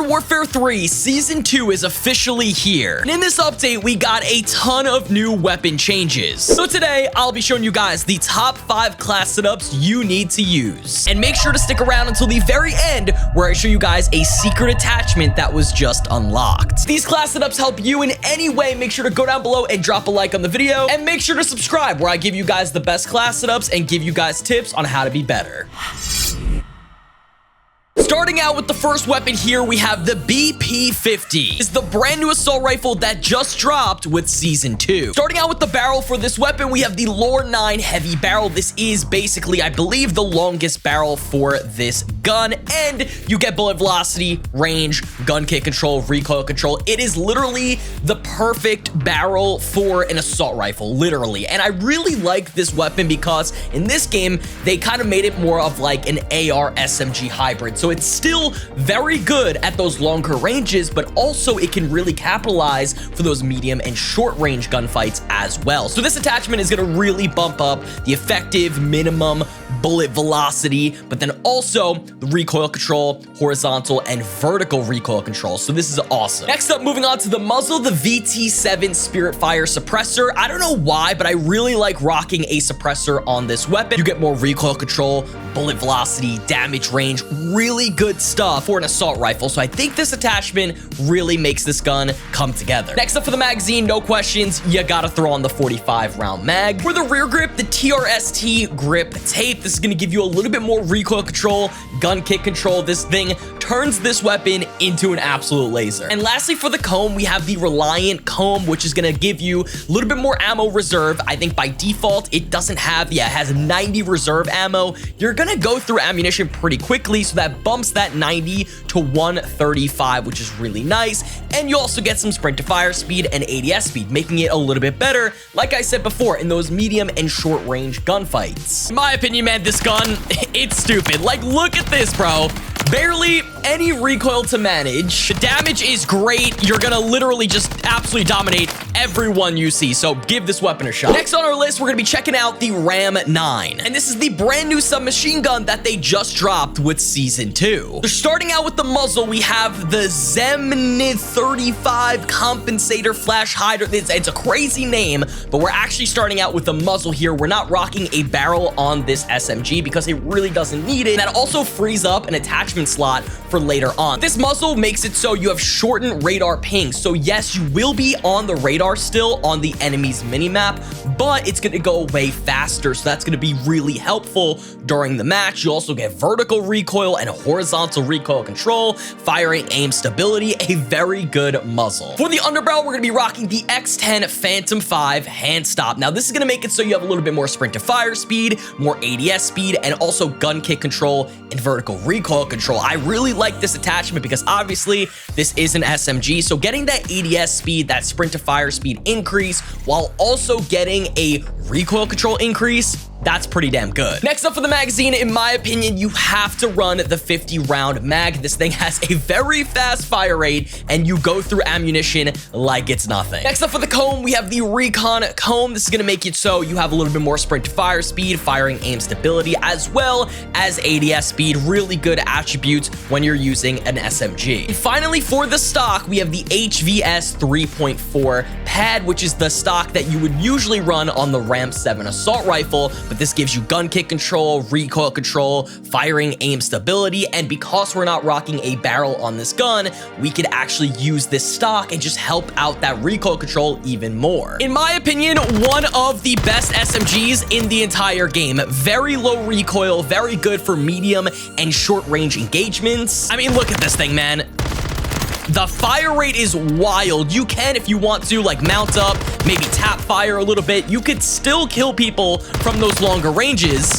Modern Warfare 3 Season 2 is officially here, and in this update, we got a ton of new weapon changes. So today, I'll be showing you guys the top 5 class setups you need to use. And make sure to stick around until the very end, where I show you guys a secret attachment that was just unlocked. These class setups help you in any way. Make sure to go down below and drop a like on the video, and make sure to subscribe, where I give you guys the best class setups and give you guys tips on how to be better. Starting out with the first weapon here, we have the BP-50. It's the brand new assault rifle that just dropped with Season 2. Starting out with the barrel for this weapon, we have the Lore 9 heavy barrel. This is basically, I believe, the longest barrel for this gun, and you get bullet velocity, range, gun kick control, recoil control. It is literally the perfect barrel for an assault rifle, literally. And I really like this weapon because in this game, they kind of made it more of like an AR SMG hybrid. So it's still very good at those longer ranges, but also it can really capitalize for those medium and short range gunfights as well. So this attachment is going to really bump up the effective minimum bullet velocity, but then also the recoil control, horizontal and vertical recoil control. So this is awesome. Next up, moving on to the muzzle, the VT7 Spirit Fire suppressor. I don't know why, but I really like rocking a suppressor on this weapon. You get more recoil control, bullet velocity, damage range, really good stuff for an assault rifle. So I think this attachment really makes this gun come together. Next up for the magazine, no questions, you gotta throw on the 45 round mag. For the rear grip, the TRST grip tape. This is going to give you a little bit more recoil control, gun kick control. This thing turns this weapon into an absolute laser. And lastly, for the comb, we have the Reliant comb, which is going to give you a little bit more ammo reserve. I think by default, it doesn't have, it has 90 reserve ammo. You're going to go through ammunition pretty quickly, so that bumps that 90 to 135, which is really nice. And you also get some sprint to fire speed and ADS speed, making it a little bit better, like I said before, in those medium and short range gunfights. In my opinion, man, this gun, it's stupid. Like, look at this, bro. Barely any recoil to manage. The damage is great. You're gonna literally just absolutely dominate everyone you see, so give this weapon a shot. Next on our list, we're gonna be checking out the Ram 9, and this is the brand new submachine gun that they just dropped with Season 2. So starting out with the muzzle, we have the Zemnit 35 Compensator Flash Hider. It's a crazy name, but we're actually starting out with the muzzle here. We're not rocking a barrel on this SMG because it really doesn't need it. That also frees up an attachment slot for later on. This muzzle makes it so you have shortened radar ping. So yes, you will be on the radar still on the enemy's minimap, but it's going to go away faster. So that's going to be really helpful during the match. You also get vertical recoil and horizontal recoil control, firing aim stability, a very good muzzle. For the underbarrel, we're going to be rocking the X10 Phantom 5 hand stop. Now this is going to make it so you have a little bit more sprint to fire speed, more ADS speed, and also gun kick control and vertical recoil control. I really like this attachment because obviously this is an SMG, so getting that ADS speed, that sprint to fire speed increase, while also getting a recoil control increase, that's pretty damn good. Next up for the magazine, in my opinion, you have to run the 50 round mag. This thing has a very fast fire rate and you go through ammunition like it's nothing. Next up for the comb, we have the Recon comb. This is going to make it so you have a little bit more sprint to fire speed, firing aim stability, as well as ADS speed. Really good attributes when you're using an SMG. And finally, for the stock, we have the HVS 3.4 pad, which is the stock that you would usually run on the Ram 7 assault rifle, but this gives you gun kick control, recoil control, firing aim stability, and because we're not rocking a barrel on this gun, we could actually use this stock and just help out that recoil control even more. In my opinion, one of the best SMGs in the entire game. Very low recoil, very good for medium and short range engagements. I mean, look at this thing, man. The fire rate is wild. You can, if you want to, like mount up, maybe tap fire a little bit. You could still kill people from those longer ranges.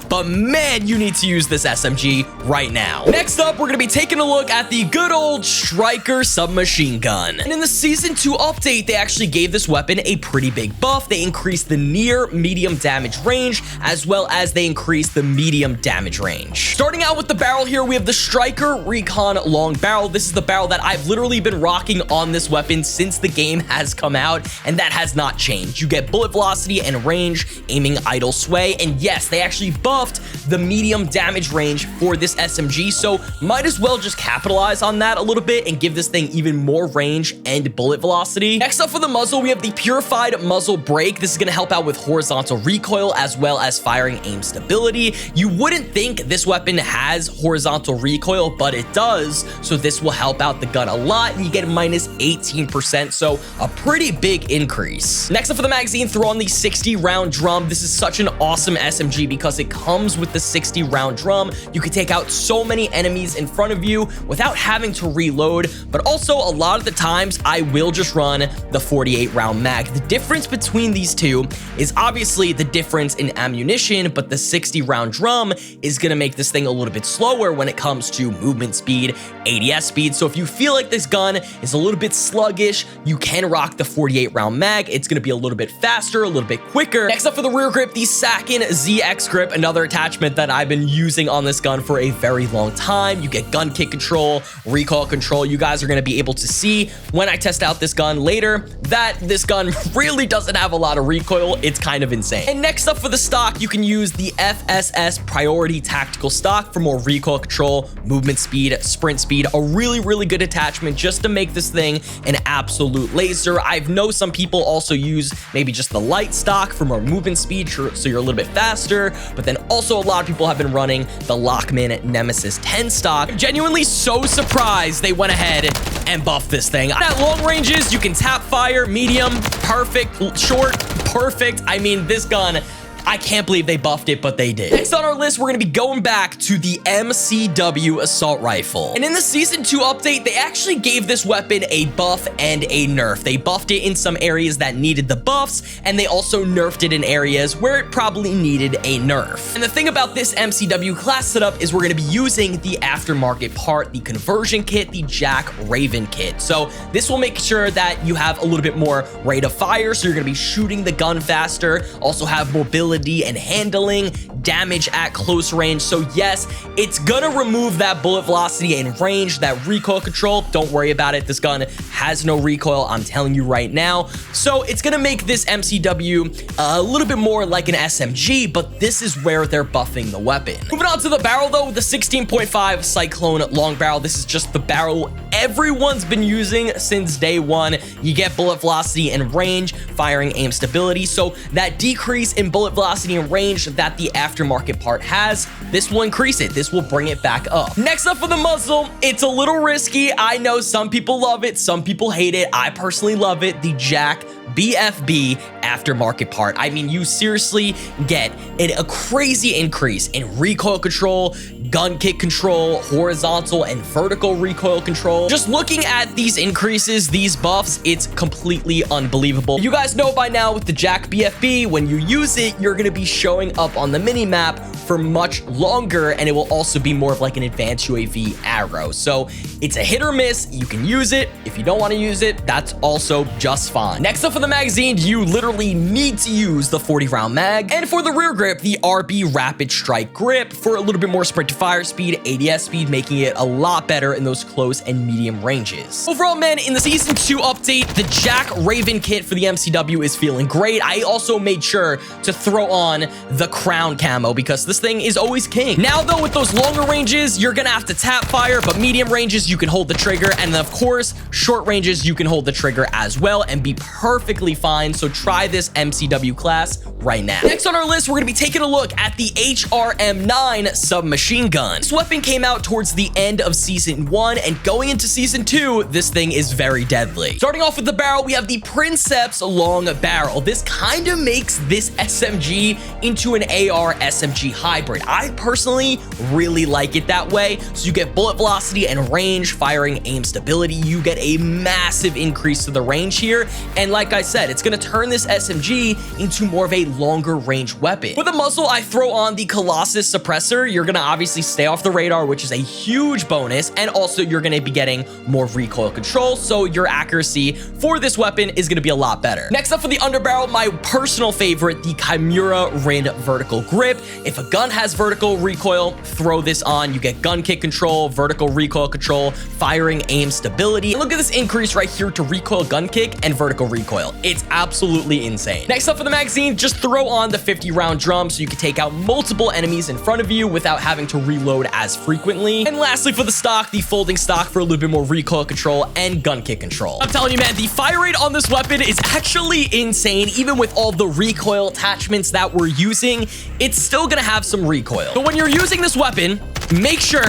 But man, you need to use this SMG right now. Next up, we're gonna be taking a look at the good old Striker submachine gun. And in the Season 2 update, they actually gave this weapon a pretty big buff. They increased the near medium damage range, as well as they increased the medium damage range. Starting out with the barrel here, we have the Striker Recon long barrel. This is the barrel that I've literally been rocking on this weapon since the game has come out, and that has not changed. You get bullet velocity and range, aiming idle sway, and yes, they actually buffed buffed the medium damage range for this SMG, so might as well just capitalize on that a little bit and give this thing even more range and bullet velocity. Next up for the muzzle, we have the Purified Muzzle Brake. This is going to help out with horizontal recoil as well as firing aim stability. You wouldn't think this weapon has horizontal recoil, but it does, so this will help out the gun a lot, and you get minus 18%, so a pretty big increase. Next up for the magazine, throw on the 60-round drum. This is such an awesome SMG because it comes with the 60-round drum. You can take out so many enemies in front of you without having to reload, but also a lot of the times I will just run the 48-round mag. The difference between these two is obviously the difference in ammunition, but the 60-round drum is going to make this thing a little bit slower when it comes to movement speed, ADS speed. So if you feel like this gun is a little bit sluggish, you can rock the 48-round mag. It's going to be a little bit faster, a little bit quicker. Next up for the rear grip, the Sakin ZX grip, another attachment that I've been using on this gun for a very long time. You get gun kick control, recoil control. You guys are going to be able to see when I test out this gun later that this gun really doesn't have a lot of recoil. It's kind of insane. And next up for the stock, you can use the FSS Priority Tactical Stock for more recoil control, movement speed, sprint speed. A really good attachment just to make this thing an absolute laser. I've know some people also use maybe just the light stock for more movement speed, so you're a little bit faster, but then also a lot of people have been running the Lockman Nemesis 10 stock. I'm genuinely so surprised they went ahead and buffed this thing. At long ranges, you can tap fire, medium, perfect, short, perfect. I mean, this gun, I can't believe they buffed it, but they did. Next on our list, we're going to be going back to the MCW Assault Rifle. And in the Season 2 update, they actually gave this weapon a buff and a nerf. They buffed it in some areas that needed the buffs, and they also nerfed it in areas where it probably needed a nerf. And the thing about this MCW class setup is we're going to be using the aftermarket part, the conversion kit, the Jack Raven kit. So this will make sure that you have a little bit more rate of fire, so you're going to be shooting the gun faster, also have mobility and handling, damage at close range. So yes, it's gonna remove that bullet velocity and range, that recoil control. Don't worry about it. This gun has no recoil, I'm telling you right now. So it's gonna make this MCW a little bit more like an SMG, but this is where they're buffing the weapon. Moving on to the barrel though, the 16.5 Cyclone long barrel. This is just the barrel everyone's been using since day one. You get bullet velocity and range, firing aim stability. So that decrease in bullet velocity and range that the aftermarket part has, this will increase it. This will bring it back up. Next up for the muzzle, it's a little risky. I know some people love it, some people hate it. I personally love it. The Jack BFB aftermarket part. I mean, you seriously get a crazy increase in recoil control, gun kick control, horizontal and vertical recoil control. Just looking at these increases, these buffs, it's completely unbelievable. You guys know by now with the Jack BFB, when you use it, you're going to be showing up on the mini map for much longer, and it will also be more of like an advanced UAV arrow. So it's a hit or miss. You can use it. If you don't want to use it, that's also just fine. Next up for the magazine, you literally need to use the 40-round mag. And for the rear grip, the RB Rapid Strike grip for a little bit more sprint to fire speed, ADS speed, making it a lot better in those close and medium ranges. Overall, man, in the Season 2 update, the Jack Raven kit for the MCW is feeling great. I also made sure to throw on the crown camo because this thing is always king. Now, though, with those longer ranges, you're gonna have to tap fire, but medium ranges, you can hold the trigger, and then, of course, short ranges, you can hold the trigger as well and be perfectly fine. So try this MCW class right now. Next on our list, we're gonna be taking a look at the HRM9 submachine gun. This weapon came out towards the end of Season 1, and going into Season 2, this thing is very deadly. Starting off with the barrel, we have the Princeps long barrel. This kind of makes this SMG into an AR SMG hybrid. I personally really like it that way. So you get bullet velocity and range, firing aim stability. You get a massive increase to the range here. And like I said, it's gonna turn this SMG into more of a longer range weapon. With the muzzle, I throw on the Colossus suppressor. You're gonna obviously stay off the radar, which is a huge bonus. And also you're gonna be getting more recoil control. So your accuracy for this weapon is gonna be a lot better. Next up for the underbarrel, my personal favorite, the Chimera Rin vertical grip. If a gun has vertical recoil, throw this on. You get gun kick control, vertical recoil control, firing aim stability. And look at this increase right here to recoil gun kick and vertical recoil. recoil. It's absolutely insane. Next up for the magazine, just throw on the 50-round drum so you can take out multiple enemies in front of you without having to reload as frequently. And lastly, for the stock, the folding stock for a little bit more recoil control and gun kick control. I'm telling you, man, the fire rate on this weapon is actually insane. Even with all the recoil attachments that we're using, it's still gonna have some recoil. But when you're using this weapon, make sure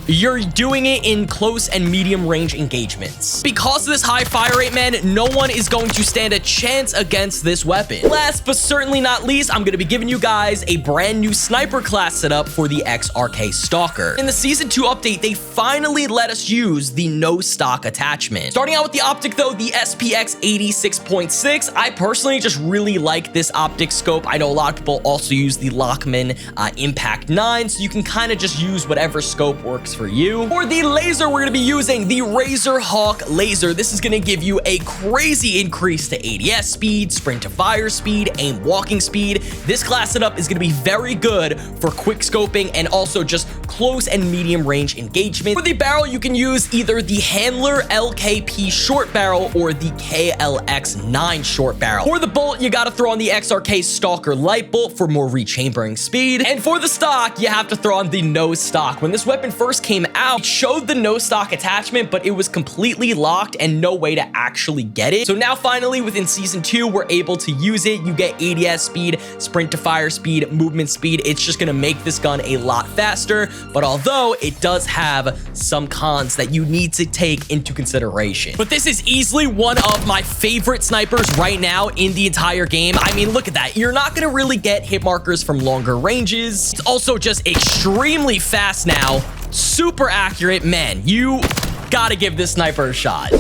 you're doing it in close and medium range engagements. Because of this high fire rate, man, no one is going to stand a chance against this weapon. Last but certainly not least, I'm going to be giving you guys a brand new sniper class setup for the XRK Stalker. In the Season 2 update, they finally let us use the no stock attachment. Starting out with the optic though, the SPX 86.6. I personally just really like this optic scope. I know a lot of people also use the Lockman Impact 9, so you can kind of just use whatever scope works for you. For the laser, we're going to be using the Razor Hawk laser. This is going to give you a crazy increase to ADS speed, sprint to fire speed, aim walking speed. This class setup is going to be very good for quick scoping and also just close and medium range engagement. For the barrel, you can use either the Handler LKP short barrel or the KLX 9 short barrel. For the bolt, you got to throw on the XRK Stalker light bolt for more rechambering speed. And for the stock, you have to throw on the no stock. When this weapon first came out, it showed the no stock attachment, but it was completely locked and no way to actually get it. So now finally within Season 2, we're able to use it. You get ADS speed, sprint to fire speed, movement speed. It's just gonna make this gun a lot faster. But although it does have some cons that you need to take into consideration. But this is easily one of my favorite snipers right now in the entire game. I mean, look at that. You're not gonna really get hit markers from longer ranges. It's also just extremely fast now. Super accurate. Man, you gotta give this sniper a shot.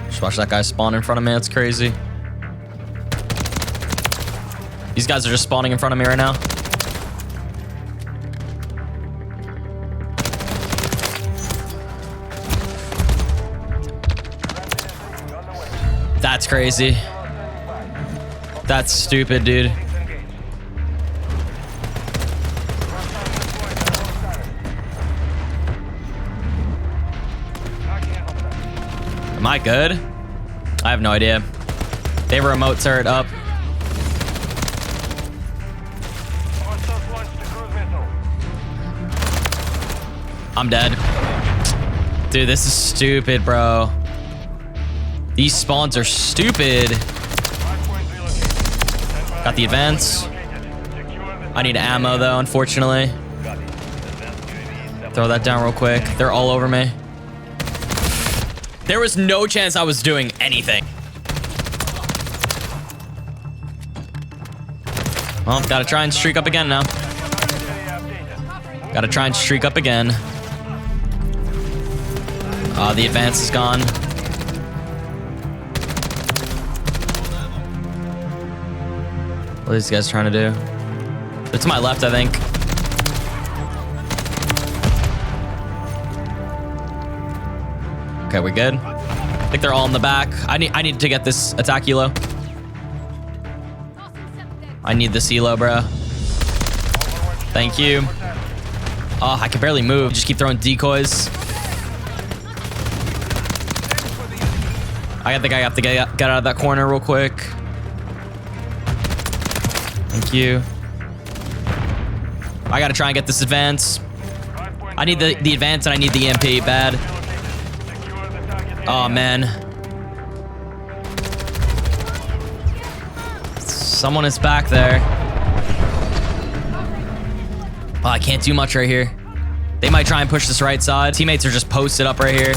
Just watch that guy spawn in front of me. That's crazy. These guys are just spawning in front of me right now. That's crazy. That's stupid, dude. Am I good? I have no idea. They have a remote turret up. I'm dead. Dude, this is stupid, bro. These spawns are stupid. Got the advance. I need ammo, though, unfortunately. Throw that down real quick. They're all over me. There was no chance I was doing anything. Well, gotta try and streak up again now. Gotta try and streak up again. The advance is gone. What are these guys trying to do? They're to my left, I think. Okay, we good? I think they're all in the back. I need to get this attack elo. I need this elo, bro. Thank you. Oh, I can barely move. Just keep throwing decoys. I think I have to get out of that corner real quick. Thank you. I gotta try and get this advance. I need the advance and I need the EMP bad. Oh, man. Someone is back there. Oh, I can't do much right here. They might try and push this right side. Teammates are just posted up right here.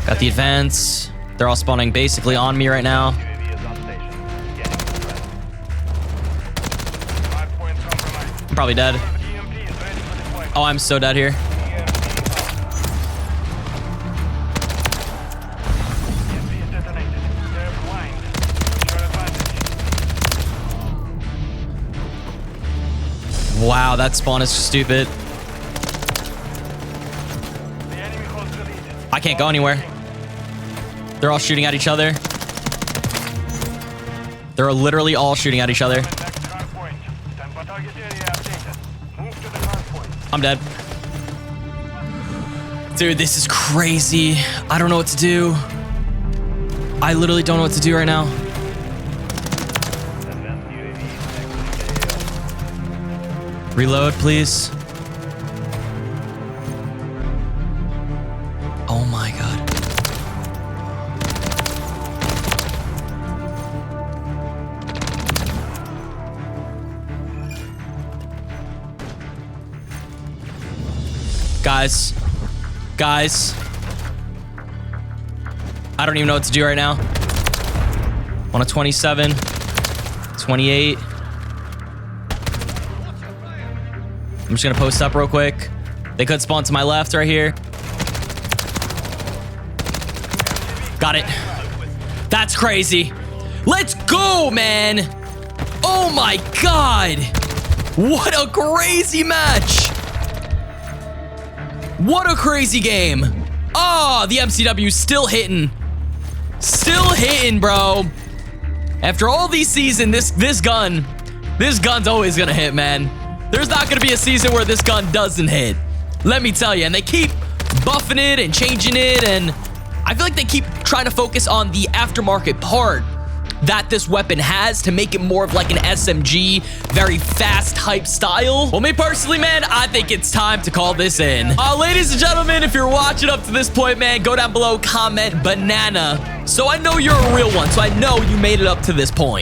Got the advance. They're all spawning basically on me right now. I'm probably dead. Oh, I'm so dead here. Wow, that spawn is stupid. I can't go anywhere. They're all shooting at each other. They're literally all shooting at each other. I'm dead. Dude, this is crazy. I don't know what to do. I literally don't know what to do right now. Reload, please. Oh my God. Guys. I don't even know what to do right now. On a 27, 28. I'm just gonna post up real quick. They could spawn to my left right here. Got it. That's crazy. Let's go, man. Oh my God. What a crazy match. What a crazy game. Oh, the MCW still hitting. Still hitting, bro. After all these seasons, this gun's always gonna hit, man. There's not gonna be a season where this gun doesn't hit. Let me tell you. And they keep buffing it and changing it, and I feel like they keep trying to focus on the aftermarket part that this weapon has to make it more of like an SMG, very fast hype style. Well, me personally, man, I think it's time to call this in. Ladies and gentlemen, if you're watching up to this point, man, go down below, comment banana. So I know you're a real one, so I know you made it up to this point.